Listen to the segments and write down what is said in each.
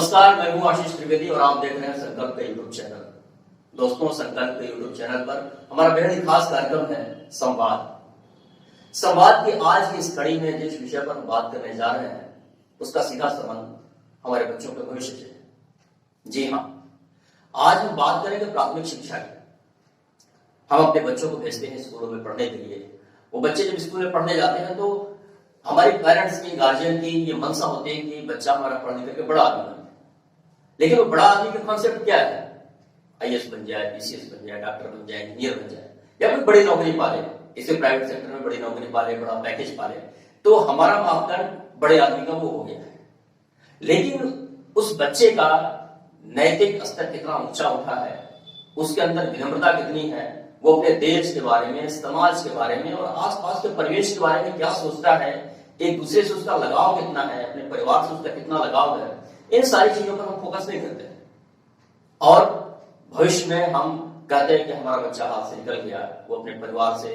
नमस्कार, मैं हूं आशीष त्रिवेदी और आप देख रहे हैं संकल्प का यूट्यूब चैनल। दोस्तों, संकल्प के यूट्यूब चैनल पर हमारा बेहद ही खास कार्यक्रम है संवाद। संवाद की आज की इस कड़ी में जिस विषय पर हम बात करने जा रहे हैं उसका सीधा संबंध हमारे बच्चों के भविष्य से है। जी हाँ, आज हम बात करेंगे प्राथमिक शिक्षा की। हम अपने बच्चों को भेजते हैं स्कूलों में पढ़ने के लिए। वो बच्चे जब स्कूल में पढ़ने जाते हैं तो हमारे पेरेंट्स की, गार्जियन की ये मनसा होती है कि बच्चा हमारा पढ़ लिख करके बड़ा आदमी बने। लेकिन वो बड़ा आदमी का कॉन्सेप्ट क्या है? आईएएस बन जाए, पीसीएस बन जाए, डॉक्टर बन जाए, इंजीनियर बन जाए, या कोई बड़ी नौकरी पाले, इसे प्राइवेट सेक्टर में बड़ी नौकरी पाले, बड़ा पैकेज पाले, तो हमारा मापदंड बड़े आदमी का वो हो गया है। लेकिन उस बच्चे का नैतिक स्तर कितना ऊंचा उठा है, उसके अंदर विनम्रता कितनी है, वो अपने देश के बारे में, समाज के बारे में और आसपास के परिवेश के बारे में क्या सोचता है, एक दूसरे से उसका लगाव कितना है, अपने परिवार से उसका कितना लगाव है, इन सारी चीजों पर हम फोकस नहीं करते। और भविष्य में हम कहते हैं कि हमारा बच्चा हाथ से निकल गया, वो अपने परिवार से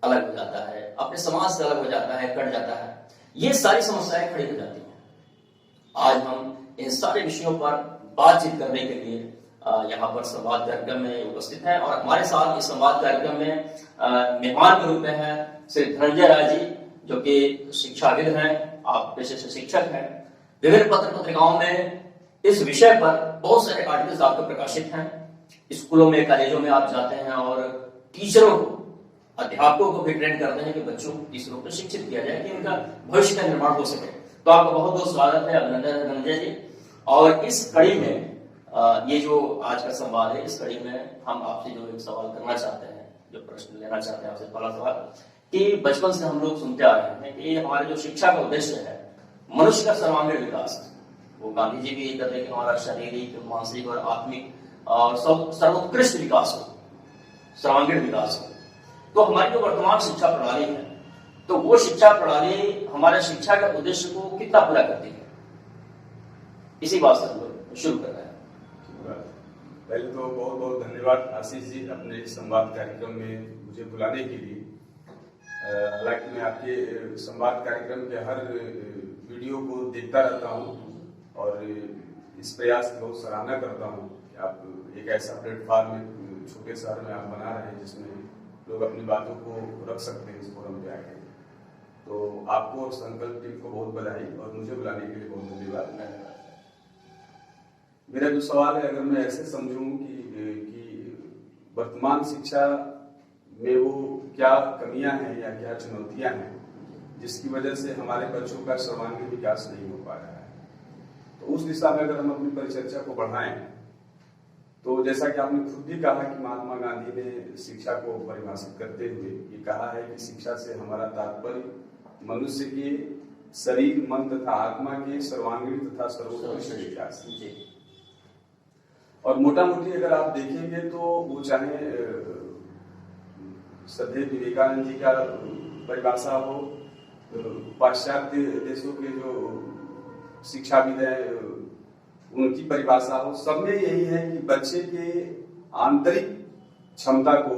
अलग हो जाता है, अपने समाज से अलग हो जाता है, कट जाता है। ये सारी समस्याएं खड़ी हो जाती हैं। आज हम इन सारे विषयों पर बातचीत करने के लिए यहाँ पर संवाद कार्यक्रम में उपस्थित हैं और हमारे साथ इस संवाद कार्यक्रम में मेहमान के रूप में है श्री धनंजय राय जी, जो कि शिक्षाविद हैं, आप पेशे से शिक्षक हैं। विभिन्न पत्र पत्रिकाओं में इस विषय पर बहुत सारे आर्टिकल्स आपके प्रकाशित हैं। स्कूलों में, कॉलेजों में आप जाते हैं और टीचरों को, अध्यापकों को भी ट्रेन करते हैं कि बच्चों को किस रूप में शिक्षित किया जाए कि इनका भविष्य का निर्माण हो सके। तो आपका बहुत बहुत स्वागत है, अभिनंदन है धनंजय जी। और इस कड़ी में ये जो आज का संवाद है, इस कड़ी में हम आपसे जो एक सवाल करना चाहते हैं, जो प्रश्न लेना चाहते हैं आपसे, पहला सवाल कि बचपन से हम लोग सुनते आ रहे हैं कि हमारे जो शिक्षा का उद्देश्य है मनुष्य का सर्वांगीण विकास। वो गांधी जी भी ये कहते हैं कि हमारा शारीरिक, मानसिक और आत्मिक और सर्वोत्कृष्ट विकास हो, सर्वांगीण विकास हो। तो हमारी जो वर्तमान शिक्षा प्रणाली है, तो वो शिक्षा प्रणाली हमारे शिक्षा के उद्देश्य को कितना पूरा करती है, इसी बात से हम लोग शुरू कर रहे हैं। पहले तो बहुत बहुत धन्यवाद आशीष जी, अपने इस संवाद कार्यक्रम में मुझे बुलाने के लिए। हालांकि मैं आपके संवाद कार्यक्रम के हर वीडियो को देखता रहता हूँ और इस प्रयास की बहुत सराहना करता हूँ कि आप एक ऐसा प्लेटफॉर्म छोटे शहर में आप बना रहे हैं जिसमें लोग अपनी बातों को रख सकते हैं इस फोरम पे आके। तो आपको और संकल्प टीम को बहुत बधाई और मुझे बुलाने के लिए बहुत धन्यवाद। मेरा जो सवाल है, अगर मैं ऐसे समझूं कि वर्तमान शिक्षा में वो क्या कमियां हैं या क्या चुनौतियां हैं जिसकी वजह से हमारे बच्चों का सर्वांगीण विकास नहीं हो पा रहा है, तो उस दिशा में अगर हम अपनी परिचर्चा को बढ़ाएं, तो जैसा कि आपने खुद भी कहा कि महात्मा गांधी ने शिक्षा को परिभाषित करते हुए ये कहा है कि शिक्षा से हमारा तात्पर्य मनुष्य के शरीर, मन तथा आत्मा के सर्वांगीण तथा सर्वोत्कृष्ट विकास। और मोटा मोटी अगर आप देखेंगे तो वो चाहे श्रद्धेय विवेकानंद जी का परिभाषा हो, पाश्चात्य देशों के जो शिक्षाविद हैं उनकी परिभाषा हो, सब में यही है कि बच्चे के आंतरिक क्षमता को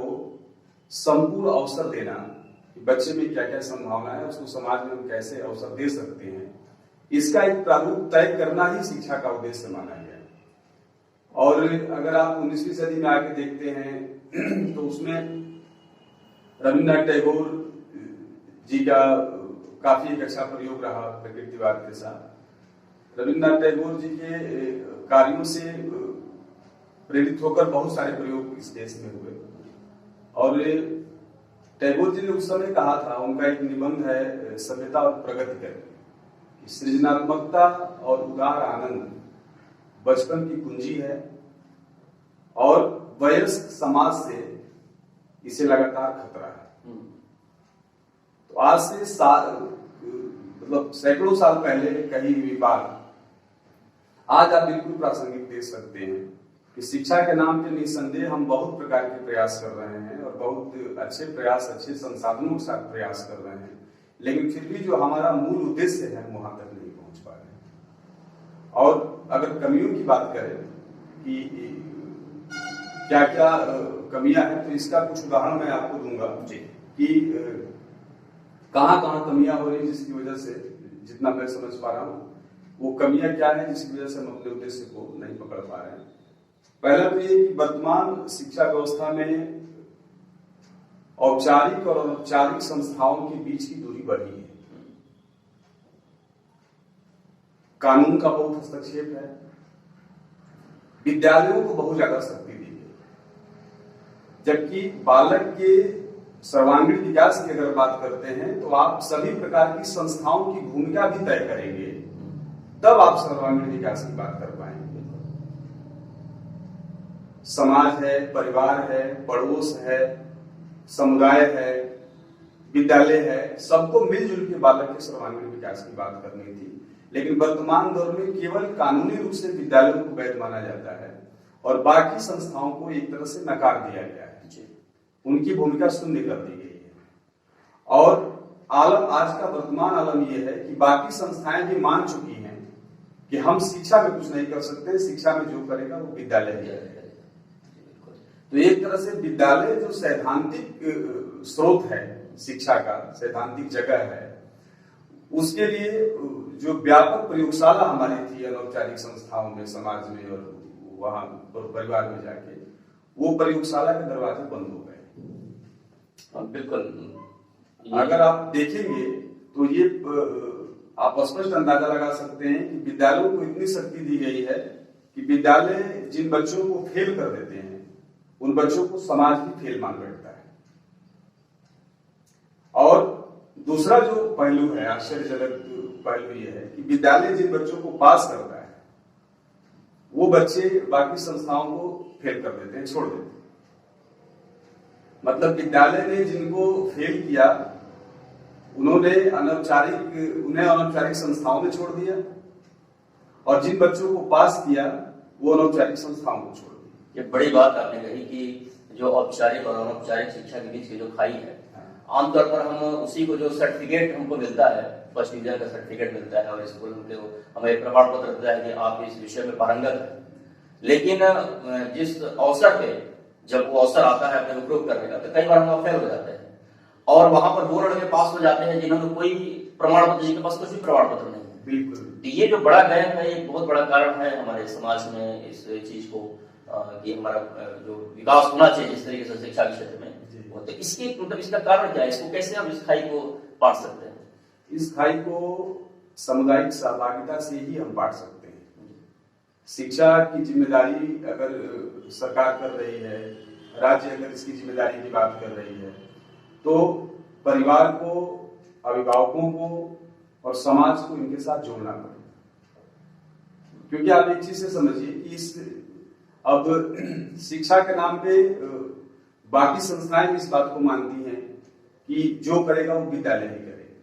संपूर्ण अवसर देना, कि बच्चे में क्या क्या संभावना है, उसको समाज में हम कैसे अवसर दे सकते हैं, इसका एक प्रारूप तय करना ही शिक्षा का उद्देश्य माना गया। और अगर आप 19वीं सदी में आके देखते हैं तो उसमें रविन्द्रनाथ टैगोर जी का काफी एक अच्छा प्रयोग रहा प्रकृतिवाद के साथ। रविन्द्रनाथ टैगोर जी के कार्यों से प्रेरित होकर बहुत सारे प्रयोग इस देश में हुए। और टैगोर जी ने उस समय कहा था, उनका एक निबंध है सभ्यता और प्रगति कर, सृजनात्मकता और उदार आनंद बचपन की कुंजी है और वयस्क समाज से इसे लगातार खतरा है। तो आज से मतलब सैकड़ों साल पहले कही हुई बात आज आप बिल्कुल प्रासंगिक देख सकते हैं कि शिक्षा के नाम पे निसंदेह हम बहुत प्रकार के प्रयास कर रहे हैं और बहुत अच्छे प्रयास, अच्छे संसाधनों के साथ प्रयास कर रहे हैं, लेकिन फिर भी जो हमारा मूल उद्देश्य है वहां तक नहीं पहुंच पा रहे हैं। और अगर कमियों की बात करें कि क्या क्या कमियां हैं, तो इसका कुछ उदाहरण मैं आपको दूंगा कि कहां कहां कमियां हो रही जिसकी वजह से, जितना मैं समझ पा रहा हूं वो कमियां क्या है जिसकी वजह से हम अपने उद्देश्य को नहीं पकड़ पा रहे हैं। पहला तो ये कि वर्तमान शिक्षा व्यवस्था में औपचारिक और अनौपचारिक संस्थाओं के बीच की दूरी बढ़ी है। कानून का बहुत हस्तक्षेप है, विद्यालयों को बहुत ज्यादा शक्ति दी है, जबकि बालक के सर्वांगीण विकास की अगर बात करते हैं तो आप सभी प्रकार की संस्थाओं की भूमिका भी तय करेंगे, तब आप सर्वांगीण विकास की बात कर पाएंगे। समाज है, परिवार है, पड़ोस है, समुदाय है, विद्यालय है, सबको मिलजुल के बालक के सर्वांगीण विकास की बात करनी थी। लेकिन वर्तमान दौर में केवल कानूनी रूप से विद्यालयों को वैध माना जाता है और बाकी संस्थाओं को एक तरह से नकार दिया गया है, उनकी भूमिका शून्य कर दी गई है। और आलम, आज का वर्तमान आलम यह है कि बाकी संस्थाएं भी मान चुकी हैं कि हम शिक्षा में कुछ नहीं कर सकते, शिक्षा में जो करेगा वो विद्यालय ही करेगा। तो एक तरह से विद्यालय जो सैद्धांतिक स्रोत है शिक्षा का, सैद्धांतिक जगह है, उसके लिए जो व्यापक प्रयोगशाला हमारी थी अनौपचारिक संस्थाओं में, समाज में और वहां परिवार में जाके, वो प्रयोगशाला के दरवाजे बंद हो गए। बिल्कुल, अगर आप देखेंगे तो ये आप स्पष्ट अंदाजा लगा सकते हैं कि विद्यालयों को इतनी शक्ति दी गई है कि विद्यालय जिन बच्चों को फेल कर देते हैं उन बच्चों को समाज भी फेल मान बैठता है। और दूसरा जो पहलू है, आश्चर्यजनक पहलू यह है कि विद्यालय जिन बच्चों को पास करता है वो बच्चे बाकी संस्थाओं को फेल कर देते हैं, छोड़ देते हैं। मतलब विद्यालय ने जिनको फेल किया उन्हें अनौपचारिक संस्थाओं में छोड़ दिया, और जिन बच्चों को पास किया वो अनौपचारिक संस्थाओं को छोड़ दिया। ये बड़ी बात आपने कही कि जो औपचारिक और अनौपचारिक शिक्षा के बीच की जो खाई है, आमतौर पर हम उसी को जो सर्टिफिकेट हमको मिलता है, फर्स्ट डिवीजन का सर्टिफिकेट मिलता है और स्कूल में हमें प्रमाण पत्र मिलता है कि आप इस विषय में पारंगत है, लेकिन जिस अवसर पे जब वो अवसर आता है अपने उपयोग करने का, तो कई बार हम फेल हो जाते हैं और वहां पर वो लड़के पास हो जाते हैं जिन्होंने कोई प्रमाण पत्र, जिनके पास कुछ भी प्रमाण पत्र नहीं है। बिल्कुल, तो ये जो बड़ा गैप है, एक बहुत बड़ा कारण है हमारे समाज में इस चीज को कि हमारा जो विकास होना चाहिए जिस तरीके से शिक्षा के क्षेत्र में, तो इसकी मतलब इसका कारण क्या है? इसको कैसे हम इस खाई को पाट सकते हैं? इस खाई को सामुदायिक सहभागिता से ही हम बांट सकते हैं। शिक्षा की जिम्मेदारी अगर सरकार कर रही है, राज्य अगर इसकी जिम्मेदारी की बात कर रही है, तो परिवार को, अभिभावकों को और समाज को इनके साथ जोड़ना पड़ेगा। क्योंकि आप एक चीज से समझिए कि इस अब शिक्षा के नाम पे बाकी संस्थाएं इस बात को मानती हैं कि जो करेगा वो विद्यालय ही करेगा।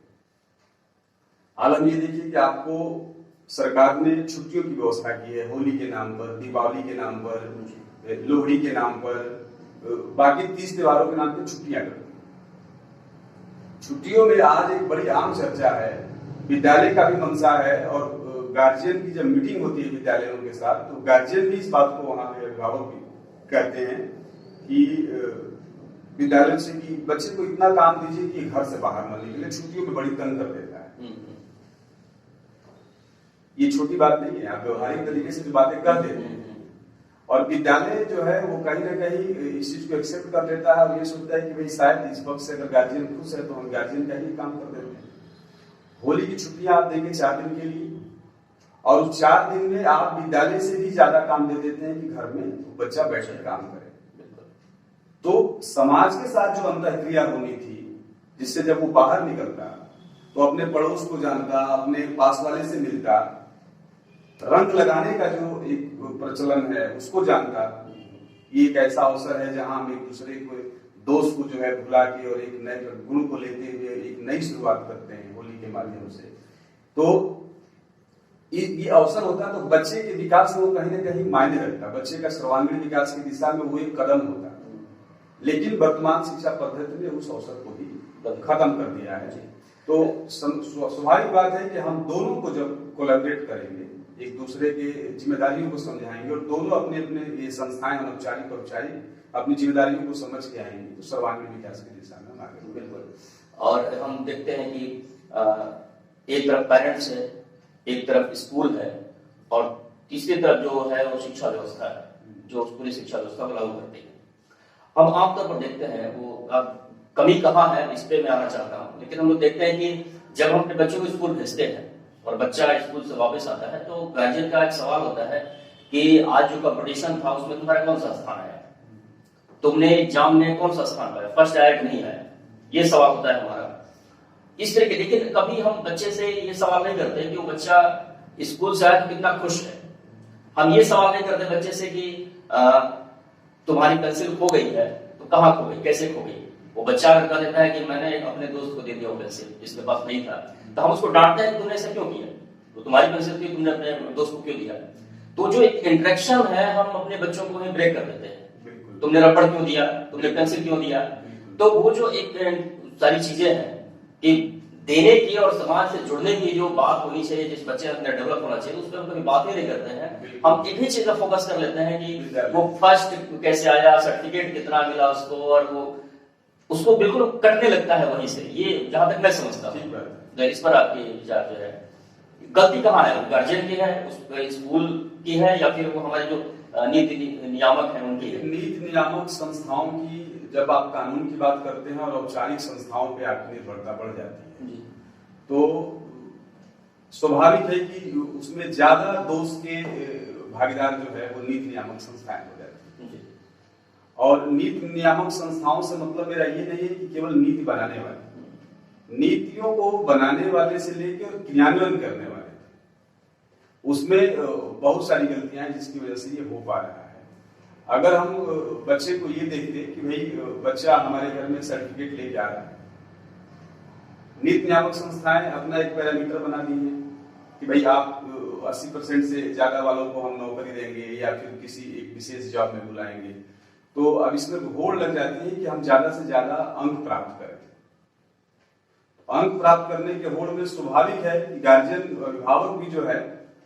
आलम ये देखिए कि आपको सरकार ने छुट्टियों की व्यवस्था की है, होली के नाम पर, दीपावली के नाम पर, लोहड़ी के नाम पर, बाकी 30 त्योहारों के नाम पर छुट्टियां करती है। छुट्टियों में आज एक बड़ी आम चर्चा है, विद्यालय का भी मंशा है और गार्जियन की जब मीटिंग होती है विद्यालयों के साथ, तो गार्जियन भी इस बात को, वहां पे अभिभावक भी कहते हैं कि विद्यालय से कि बच्चे को इतना काम दीजिए कि घर से बाहर न निकले, छुट्टियों में बड़ी तंग कर देता है। ये छोटी बात नहीं है, आप व्यवहारिक तरीके से जो बातें कर देते हैं, और विद्यालय जो है वो कहीं ना कहीं इस चीज को एक्सेप्ट कर लेता है और ये सोचता है कि भाई शायद इस वक्त से अगर गार्जियन खुश है तो हम गार्जियन का ही काम कर देते हैं। होली की छुट्टियां आप देंगे 4 दिन के लिए, और उस 4 दिन में आप विद्यालय से भी ज्यादा काम दे देते हैं कि घर में बच्चा बैठकर काम करे। तो समाज के साथ जो अंतःक्रिया होनी थी, जिससे जब वो बाहर निकलता तो अपने पड़ोस को जानता, अपने पास वाले से मिलता, रंग लगाने का जो एक प्रचलन है उसको जानता। ये एक ऐसा अवसर है जहां हम एक दूसरे को, दोस्त को जो है भुला के और एक नए गुरु को लेते हुए एक नई शुरुआत करते हैं होली के माध्यम से। तो ये अवसर होता तो बच्चे के विकास में वो कहीं ना कहीं मायने रखता, बच्चे का सर्वांगीण विकास की दिशा में वो एक कदम होता। लेकिन वर्तमान शिक्षा पद्धति ने उस अवसर को भी खत्म कर दिया है। तो स्वाभाविक बात है कि हम दोनों को जब कोलैबोरेट करेंगे, एक दूसरे के जिम्मेदारियों को समझाएंगे और दोनों अपने अपने ये संस्थाएं अनौपचारिक औपचारिक अपनी जिम्मेदारियों को समझ के आएंगे, तो सर्वांगीण विकास की दिशा में हम आगे। बिल्कुल। और हम देखते हैं कि एक तरफ पेरेंट्स है एक तरफ स्कूल है और तीसरी तरफ जो है वो शिक्षा व्यवस्था है जो पूरी शिक्षा व्यवस्था को लागू करती है। हम आमतौर पर देखते हैं वो अब कमी कहाँ है इस पे मैं आना चाहता हूँ, लेकिन हम लोग देखते हैं कि जब हम अपने बच्चों को स्कूल भेजते हैं और बच्चा स्कूल से वापस आता है तो गार्जियन का एक सवाल होता है कि आज जो कंपटीशन था उसमें तुम्हारा कौन सा स्थान आया, तुमने एग्जाम में कौन सा स्थान पाया, फर्स्ट आया कि नहीं आया, ये सवाल होता है हमारा इस तरह के। लेकिन कभी हम बच्चे से ये सवाल नहीं करते कि वो बच्चा स्कूल से आया तो कितना खुश है। हम ये सवाल नहीं करते बच्चे से कि तुम्हारी पेंसिल खो गई है तो कहाँ खो गई, कैसे खो गई। वो बच्चा अगर कह देता है कि मैंने अपने दोस्त को दे दिया वो पेंसिल जिसके पास नहीं था, तो हम उसको डांटते हैं कि तुमने ऐसा क्यों किया, तो तुम्हारी पेंसिल थी तुमने अपने दोस्त को क्यों दिया। तो जो एक इंटरेक्शन है हम अपने बच्चों को ब्रेक कर देते हैं, तुमने रबड़ क्यों दिया, तुमने पेंसिल क्यों दिया। तो वो जो एक सारी चीजें हैं कि देने की और समाज से जुड़ने की जो बात होनी चाहिए, जिस बच्चे के अंदर डेवलप होना चाहिए, उस पर हम कभी बात ही नहीं करते हैं। हम एक ही चीज पर फोकस कर लेते हैं कि वो फर्स्ट कैसे आया, सर्टिफिकेट कितना मिला उसको, और वो उसको बिल्कुल कटने लगता है वहीं से। ये जहां तक मैं समझता हूँ। इस पर आपके विचार जो है, गलती कहाँ है, गार्जियन की है, उस स्कूल की है, या फिर वो हमारे जो नीति नियामक है उनकी है। नीति नियामक संस्थाओं की जब आप कानून की बात करते हैं और औपचारिक संस्थाओं पे आपकी निर्भरता बढ़ जाती है तो स्वाभाविक है कि उसमें ज्यादा दोष के भागीदार जो है वो नीति नियामक संस्थाएं हो जाती है। और नीति नियामक संस्थाओं से मतलब मेरा ये नहीं है कि केवल नीति बनाने वाले, नीतियों को बनाने वाले से लेकर क्रियान्वयन करने वाले, उसमें बहुत सारी गलतियां हैं जिसकी वजह से ये हो पा रहा है। अगर हम बच्चे को ये देखते कि भाई बच्चा हमारे घर में सर्टिफिकेट लेके आ रहा है, नीति नियामक संस्थाएं अपना एक पैरामीटर बना दी है कि भाई आप 80% से ज्यादा वालों को हम नौकरी देंगे या फिर किसी एक विशेष जॉब में बुलाएंगे। तो अब इसमें होड़ लग जाती है कि हम ज्यादा से ज्यादा अंक प्राप्त करें। अंक प्राप्त करने के होड़ में स्वाभाविक है कि गार्जियन, अभिभावक भी जो है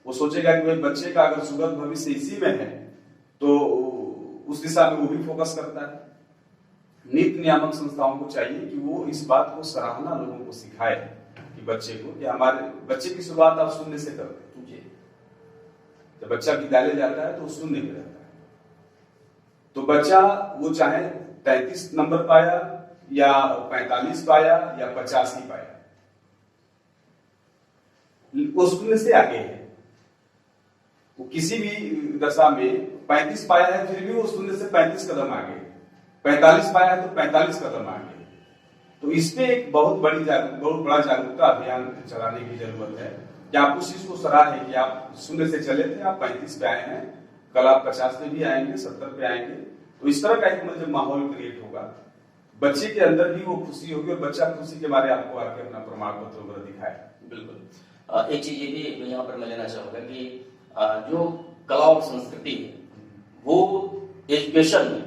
वो सोचेगा कि भाई बच्चे का अगर सुगत भविष्य इसी में है तो उस दिशा में वो भी फोकस करता है। नीति नियामक संस्थाओं को चाहिए कि वो इस बात को सराहना लोगों को सिखाए कि बच्चे को, कि हमारे बच्चे की शुरुआत आप शून्य से करते हैं। जब बच्चा विद्यालय जाता है तो शून्य में रहता है, तो बच्चा वो चाहे 33 नंबर पाया या 45 पाया या 50 ही पाया, वो शून्य से आगे है। वो किसी भी दशा में 35 पाया है फिर भी वो शून्य से 35 कदम आगे, 45 पाया है तो 45 कदम आगे। तो इस पे एक बहुत बड़ा जागरूकता अभियान चलाने की जरूरत है कि आप उस चीज को सराहें कि आप शून्य से चले थे, आप 35 पे आए हैं, कल आप 50 पे भी आएंगे, 70 पे आएंगे। तो इस तरह का एक मतलब माहौल क्रिएट होगा, बच्चे के अंदर भी वो खुशी होगी और बच्चा खुशी के बारे आपको आके अपना प्रमाण पत्र वगैरह दिखाए। बिल्कुल। एक चीज ये भी यहाँ पर मैं लेना चाहूंगा कि जो कला और संस्कृति है वो एजुकेशन में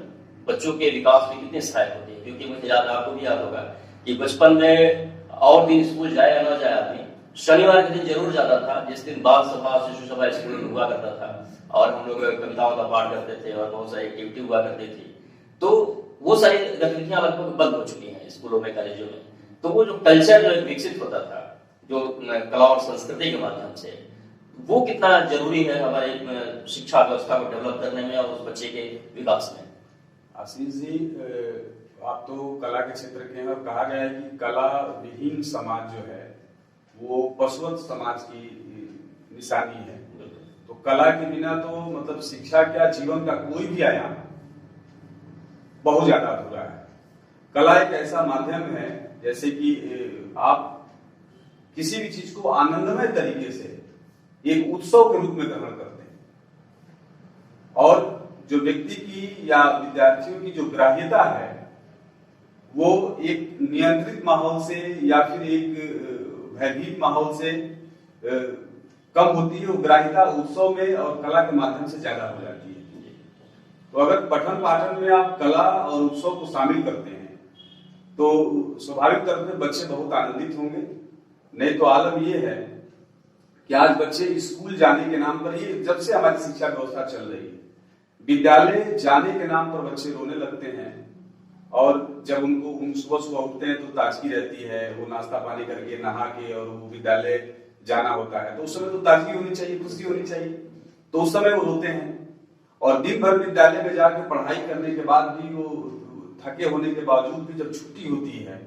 बच्चों के विकास में कितनी सहायक होती है। क्योंकि मुझे याद, आपको भी याद होगा कि बचपन में और दिन स्कूल जाए या ना जाए आदमी, शनिवार के दिन जरूर जाता था, जिस दिन बाल सभा, शिशु सभा स्कूल में हुआ करता था और हम लोग कविताओं का पाठ करते थे और बहुत सारी एक्टिविटी हुआ करती थी। तो वो सारी गतिविधियां लगभग बंद हो चुकी हैं स्कूलों में, कॉलेजों में। तो वो जो कल्चर जो विकसित होता था जो कला और संस्कृति के माध्यम से, वो कितना जरूरी है हमारे शिक्षा व्यवस्था को डेवलप करने में और उस बच्चे के विकास में। आशीष जी, आप तो कला के क्षेत्र के हैं और कहा गया है कि कला विहीन समाज जो है वो पशुवत समाज की निशानी है। तो कला के बिना तो मतलब शिक्षा क्या, जीवन का कोई भी आयाम बहुत ज्यादा अधूरा है। कला एक ऐसा माध्यम है जैसे कि आप किसी भी चीज को आनंदमय तरीके से एक उत्सव के रूप में ग्रहण करते हैं, और जो व्यक्ति की या विद्यार्थियों की जो ग्राह्यता है वो एक नियंत्रित माहौल से या फिर एक भयभीत माहौल से कम होती है। वो ग्राह्यता उत्सव में और कला के माध्यम से ज्यादा हो जाती है। तो अगर पठन पाठन में आप कला और उत्सव को शामिल करते हैं तो स्वाभाविक तौर पर बच्चे बहुत आनंदित होंगे। नहीं तो आलम ये है कि आज बच्चे स्कूल जाने के नाम पर, ये जब से हमारी शिक्षा व्यवस्था चल रही है, विद्यालय जाने के नाम पर बच्चे रोने लगते हैं। और जब उनको सुबह सुबह उठते हैं तो ताजगी रहती है, वो नाश्ता पानी करके नहा के और वो विद्यालय जाना होता है, तो उस समय तो ताजगी होनी चाहिए, खुशी होनी चाहिए, तो उस समय वो रोते हैं। और दिन भर विद्यालय में जाके पढ़ाई करने के बाद भी वो थके होने के बावजूद भी जब छुट्टी होती है,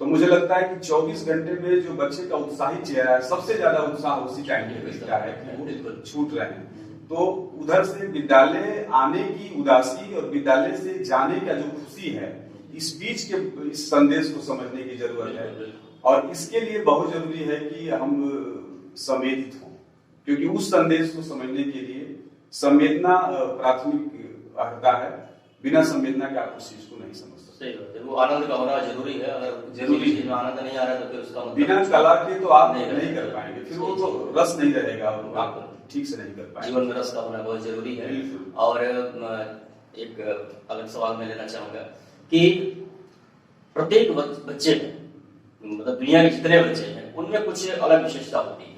तो मुझे लगता है कि 24 घंटे में जो बच्चे का उत्साहित चेहरा है, सबसे ज्यादा उत्साह उसी टाइम पे दिखता है कि वो छूट रहे हैं। तो उधर से विद्यालय आने की उदासी और विद्यालय से जाने का जो खुशी है, इस बीच के इस संदेश को समझने की जरूरत है। और इसके लिए बहुत जरूरी है कि हम संवेदित हों, क्योंकि उस संदेश को समझने के लिए संवेदना प्राथमिक अर्हता है। बिना संवेदना के आप उस चीज को नहीं समझ सकते। सही बात है, वो आनंद का होना जरूरी है। अगर जरूरी चीज में आनंद नहीं आ रहा है तो फिर उसका मतलब बिना कला के तो आप नहीं कर पाएंगे, फिर वो तो रस नहीं रहेगा और आप ठीक से नहीं कर पाएंगे। जीवन में रस का होना बहुत जरूरी है। और एक अलग सवाल मैं लेना चाहूंगा कि प्रत्येक बच्चे में, मतलब दुनिया के जितने बच्चे हैं उनमें कुछ अलग विशेषता होती है।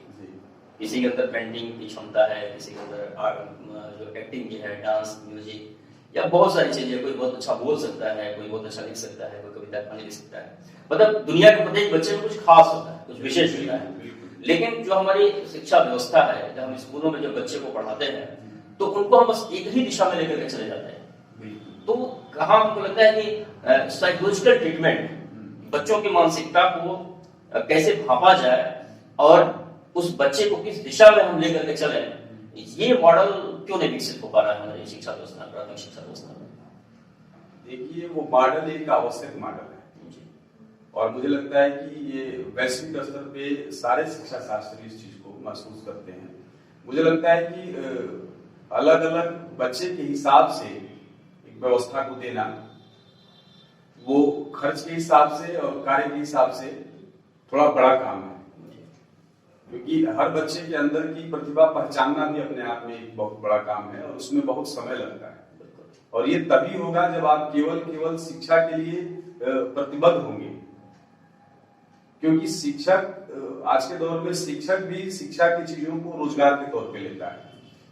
किसी के अंदर पेंटिंग की क्षमता है, किसी के अंदर जो एक्टिंग की है, डांस, म्यूजिक या बहुत सारी चीजें। कोई बहुत अच्छा बोल सकता है, कोई बहुत अच्छा लिख सकता है, कोई कविता कहानी लिख सकता है। मतलब दुनिया के प्रत्येक बच्चे में कुछ खास होता है, कुछ विशेष होता है। लेकिन जो हमारी शिक्षा व्यवस्था है, जब हम स्कूलों में जब बच्चे को पढ़ाते हैं तो उनको हम बस एक ही दिशा में लेकर के चले जाते हैं। तो कहाँ हमको लगता है कि साइकोलॉजिकल ट्रीटमेंट, बच्चों की मानसिकता को कैसे भापा जाए और उस बच्चे को किस दिशा में हम लेकर के चले, ये मॉडल क्यों नहीं विकसित हो पा रहा है हमारी शिक्षा व्यवस्था, प्राथमिक शिक्षा व्यवस्था में? देखिए, वो मॉडल एक आवश्यक मॉडल है और मुझे लगता है कि ये वैश्विक स्तर पे सारे शिक्षा शास्त्री इस चीज को महसूस करते हैं। मुझे लगता है कि अलग अलग बच्चे के हिसाब से एक व्यवस्था को देना, वो खर्च के हिसाब से और कार्य के हिसाब से थोड़ा बड़ा काम है, क्योंकि हर बच्चे के अंदर की प्रतिभा पहचानना भी अपने आप में एक बहुत बड़ा काम है और उसमें बहुत समय लगता है। और ये तभी होगा जब आप केवल शिक्षा के लिए प्रतिबद्ध होंगे, क्योंकि शिक्षक आज के दौर में शिक्षक भी शिक्षा की चीजों को रोजगार के तौर पे लेता है।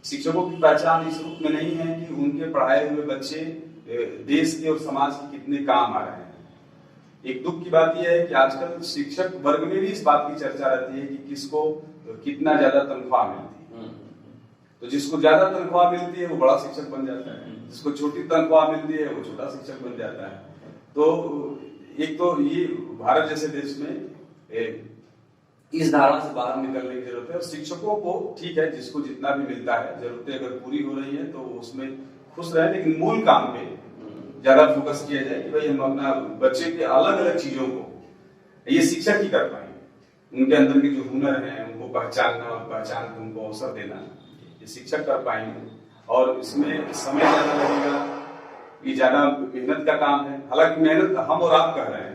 शिक्षकों की पहचान इस रूप में नहीं है कि उनके पढ़ाए हुए बच्चे देश के और समाज के कितने काम आ रहे हैं। एक दुख की बात यह है कि आजकल शिक्षक वर्ग में भी इस बात की चर्चा रहती है कि किसको कितना ज्यादा तनख्वाह मिलती है। तो जिसको ज्यादा तनख्वाह मिलती है वो बड़ा शिक्षक बन जाता है, जिसको छोटी तनख्वाह मिलती है वो छोटा शिक्षक बन जाता है। तो एक तो ये भारत जैसे देश में इस धारणा से बाहर निकलने की जरूरत है। और शिक्षकों को ठीक है, जिसको जितना भी मिलता है, जरूरतें अगर पूरी हो रही है तो उसमें खुश रहे, लेकिन मूल काम पे ज्यादा फोकस किया जाए कि भाई हम अपना बच्चे के अलग अलग चीजों को ये शिक्षक ही कर पाएंगे। उनके अंदर के जो हुनर है उनको पहचानना और पहचान के उनको अवसर देना, ये शिक्षक कर पाएंगे। और इसमें समय ज्यादा लगेगा, ये ज्यादा मेहनत का काम है। हालांकि मेहनत हम और आप कर रहे हैं,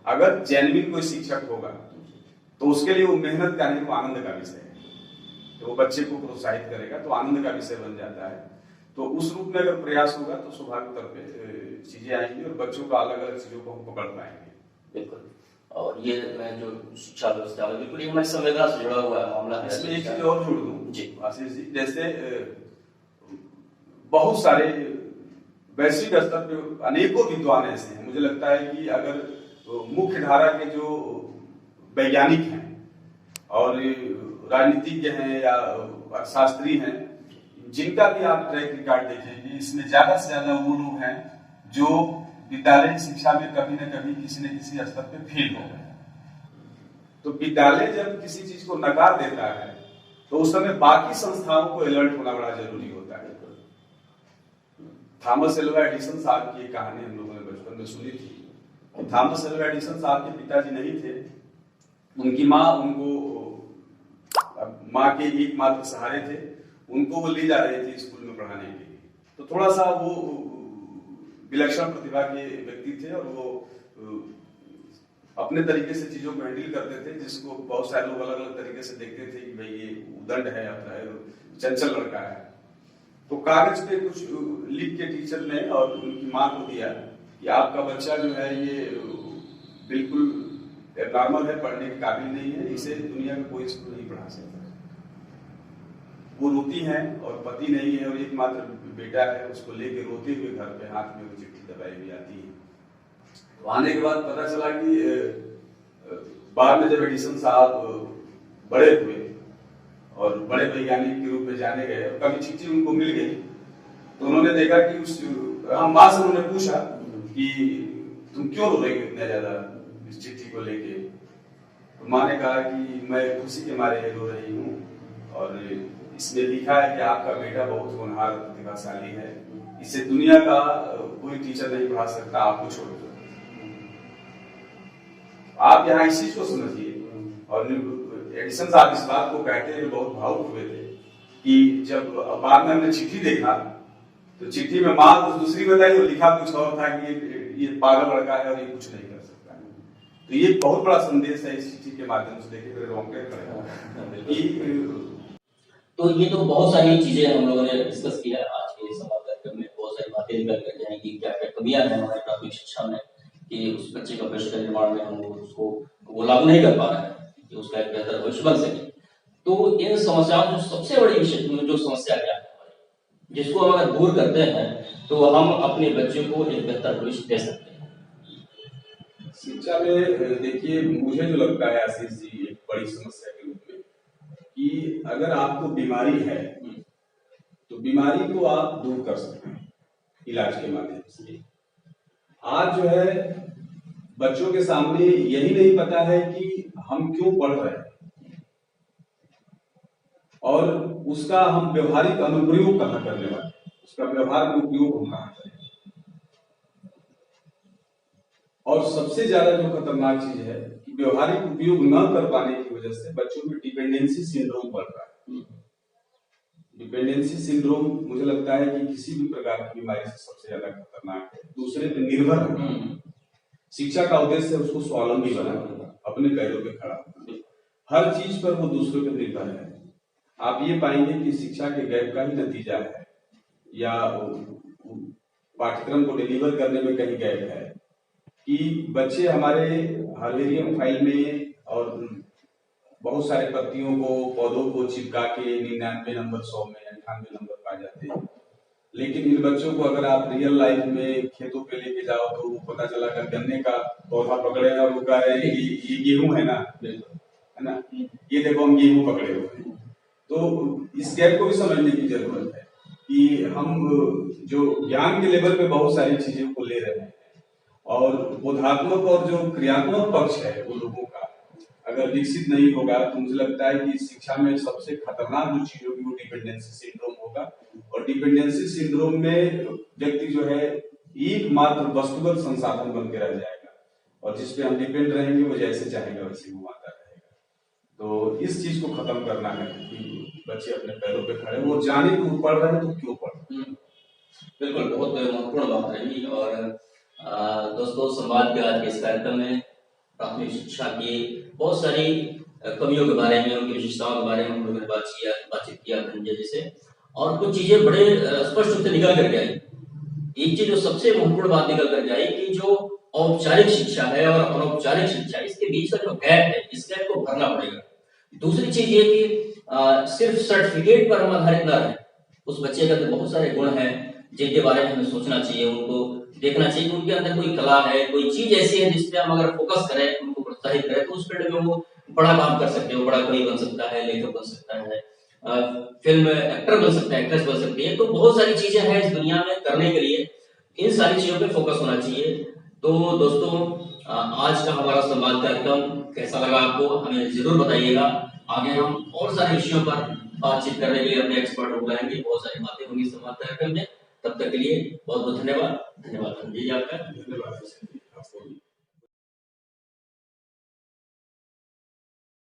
अगर जेन्युइन कोई शिक्षक होगा तो उसके लिए वो मेहनत का नहीं, वो आनंद का विषय है। तो वो बच्चे को प्रोत्साहित करेगा तो आनंद का विषय बन जाता है। तो उस रूप में अगर प्रयास होगा तो स्वाभाविक तौर पे चीजें आएंगी और बच्चों का अलग अलग चीजों को हम पकड़ पाएंगे। बिल्कुल। और ये जो शिक्षा व्यवस्था है बिल्कुल हमारी संवेदना से जुड़ा हुआ मामला है। इसमें एक चीज और जोड़ दूं जी आशीष जी, जैसे बहुत सारे वैश्विक स्तर पे अनेकों विद्वान ऐसे हैं, मुझे लगता है कि अगर मुख्य धारा के जो वैज्ञानिक हैं और राजनीतिज्ञ हैं या अर्थशास्त्री हैं, जिनका भी आप ट्रैक रिकॉर्ड देखेंगे, इसमें ज्यादा से ज्यादा वो लोग हैं जो विद्यालय शिक्षा में कभी न कभी किसी न किसी स्तर पे फेल हो गए। तो विद्यालय जब किसी चीज को नकार देता है तो उस समय बाकी संस्थाओं को अलर्ट होना बड़ा जरूरी होता है। थॉमस एल्वा एडिसन साहब की एक कहानी हम लोगों ने बचपन में सुनी थी। थॉमस एल्वा एडिसन साहब के पिताजी नहीं थे, उनकी माँ माँ के एकमात्र सहारे थे। उनको वो ले जा रहे थे स्कूल में पढ़ाने के लिए। तो थोड़ा सा वो विलक्षण प्रतिभा के व्यक्ति थे और वो अपने तरीके से चीजों को हैंडल करते थे, जिसको बहुत सारे लोग अलग अलग तरीके से देखते थे कि भाई ये उदंड है या चंचल लड़का है। तो कागज पे कुछ लिख के टीचर ने और उनकी माँ को दिया कि आपका बच्चा जो है ये बिल्कुल नॉर्मल है, पढ़ने के काबिल नहीं है, इसे दुनिया में कोई स्कूल नहीं पढ़ा सकता। वो रोती हैं और पति नहीं है और एकमात्र बेटा है, उसको लेके रोते हुए घर पे हाथ में वो चिट्ठी दबाई हुई आती है। तो आने के बाद पता चला कि बाद में जब एडिसन साहब बड़े हुए और बड़े वैज्ञानिक के रूप में जाने गए, कभी चिट्ठी उनको मिल गई तो उन्होंने देखा कि हम माँ से उन्होंने पूछा कि तुम क्यों रो रही हो इतना ज्यादा इस चिट्ठी को लेके। तो माँ ने कहा कि मैं खुशी के मारे रो रही हूँ और इसमें लिखा है कि आपका बेटा बहुत होनहार प्रतिभाशाली है, इसे दुनिया का कोई टीचर नहीं पढ़ा सकता आपको छोड़ कर। आप यहाँ इस चीज को समझिए। और एडिसन साहब इस बात को कहते हुए बहुत भावुक हुए थे कि जब बाद में हमने चिट्ठी देखा तो चिट्ठी में माँ कुछ दूसरी बताई और लिखा कुछ और था कि ये पागल लड़का है और ये कुछ नहीं कर सकता है। तो ये बहुत बड़ा संदेश है इस चिट्ठी के माध्यम से, देखे मेरे रोंगटे खड़े। तो ये तो बहुत सारी चीजें हम लोगों ने डिस्कस किया आज के संवाद कार्यक्रम में। बहुत सारी बातें निकल कर जाएंगी, क्या क्या कमियां हैं हमारे प्राथमिक शिक्षा में कि उस बच्चे का भविष्य का निर्माण में हम उसको वो लागू नहीं कर पा रहे हैं कि उसका एक बेहतर भविष्य बन सके। तो इन समस्याओं जो सबसे बड़ी विषय जो समस्या क्या है जिसको हम अगर दूर करते हैं तो हम अपने बच्चे को एक बेहतर भविष्य दे सकते हैं। शिक्षा में देखिए मुझे जो लगता है आशीष जी एक बड़ी समस्या के रूप में कि अगर आपको बीमारी है तो बीमारी को आप दूर कर सकते हैं इलाज के माध्यम से। आज जो है बच्चों के सामने यही नहीं पता है कि हम क्यों पढ़ रहे हैं और उसका हम व्यवहारिक अनुप्रयोग कहाँ करने वाले हैं, उसका व्यवहार में उपयोग हम कहाँ करें। और सबसे ज्यादा जो खतरनाक चीज है कि व्यवहारिक उपयोग न कर पाने की वजह से बच्चों में डिपेंडेंसी सिंड्रोम बढ़ रहा है। डिपेंडेंसी सिंड्रोम मुझे लगता है कि किसी भी प्रकार की बीमारी से सबसे ज्यादा खतरनाक है। दूसरे पे निर्भर है। शिक्षा का उद्देश्य है उसको स्वावलंबी बनाना, अपने पैरों पे खड़ा होना। हर चीज पर वो दूसरों पे निर्भर है। आप ये पाएंगे कि शिक्षा के गैप का ही नतीजा है या पाठ्यक्रम को डिलीवर करने में कहीं गैप है कि बच्चे हमारे हार्वेरियम फाइल में और बहुत सारे पत्तियों को पौधों को चिपका के 99 नंबर 100 में 98 नंबर पा जाते हैं। लेकिन इन बच्चों को अगर आप रियल लाइफ में खेतों पे लेके जाओ तो पता चला कर गन्ने का पौधा पकड़े और वो कह रहे हैं कि ये गेहूं है ना, है ना, ये देखो हम गेहूं पकड़े हुए हैं। तो इस गैप को भी समझने की जरूरत है कि हम जो ज्ञान के लेवल पे बहुत सारी चीजों को ले रहे हैं और बोधात्मक और जो क्रियात्मक पक्ष है वो लोगों का अगर विकसित नहीं होगा तो मुझे लगता है कि शिक्षा में सबसे खतरनाक जो चीज होगी वो डिपेंडेंसी सिंड्रोम होगा। और डिपेंडेंसी सिंड्रोम में व्यक्ति जो है एकमात्र वस्तुगत संसाधन बन के रह जाएगा और जिसपे हम डिपेंड रहेंगे वो जैसे चाहेगा वैसे घुमाता रहेगा। तो इस चीज को खत्म करना है कि बच्चे अपने पैरों पे खड़े, वो जाने कि वो पढ़ रहे हैं तो क्यों पढ़ रहे हैं। बिल्कुल, बहुत महत्वपूर्ण बात रही। और दोस्तों संवाद के आज के इस कार्यक्रम में प्राथमिक शिक्षा की बहुत सारी कमियों के बारे में, उनकी विशेषताओं के बारे में हम लोगों ने बातचीत किया धनंजय जी से, और कुछ चीजें बड़े स्पष्ट रूप से निकल करके आई। एक चीज जो सबसे महत्वपूर्ण बात निकल करके आई कि जो औपचारिक शिक्षा है और अनौपचारिक शिक्षा, इसके बीच का जो गैप है, इस गैप को भरना पड़ेगा। दूसरी चीज ये कि सिर्फ सर्टिफिकेट पर हम आधारित न रहें। उस बच्चे के अंदर बहुत सारे गुण हैं जिनके बारे में हमें सोचना चाहिए, उनको देखना चाहिए कि उनके अंदर कोई कला है, कोई चीज ऐसी है जिसपे हम अगर फोकस करें, उनको प्रोत्साहित करें तो उस फील्ड में वो बड़ा काम कर सकते हैं, बड़ा कवि बन सकता है, लेखक बन सकता है, फिल्म एक्टर बन सकता है, एक्ट्रेस बन सकती है। तो बहुत सारी चीजें हैं इस दुनिया में करने के लिए, इन सारी चीजों पे फोकस होना चाहिए। तो दोस्तों आज का हमारा संवाद कार्यक्रम कैसा लगा आपको, हमें जरूर बताइएगा। आगे हम और सारे विषयों पर बातचीत करने के लिए अपने एक्सपर्ट को बुलाएंगे, बहुत सारी बातें होंगी संवाद कार्यक्रम में। तब तक के लिए बहुत बहुत धन्यवाद। धन्यवाद जी आपका। धन्यवाद।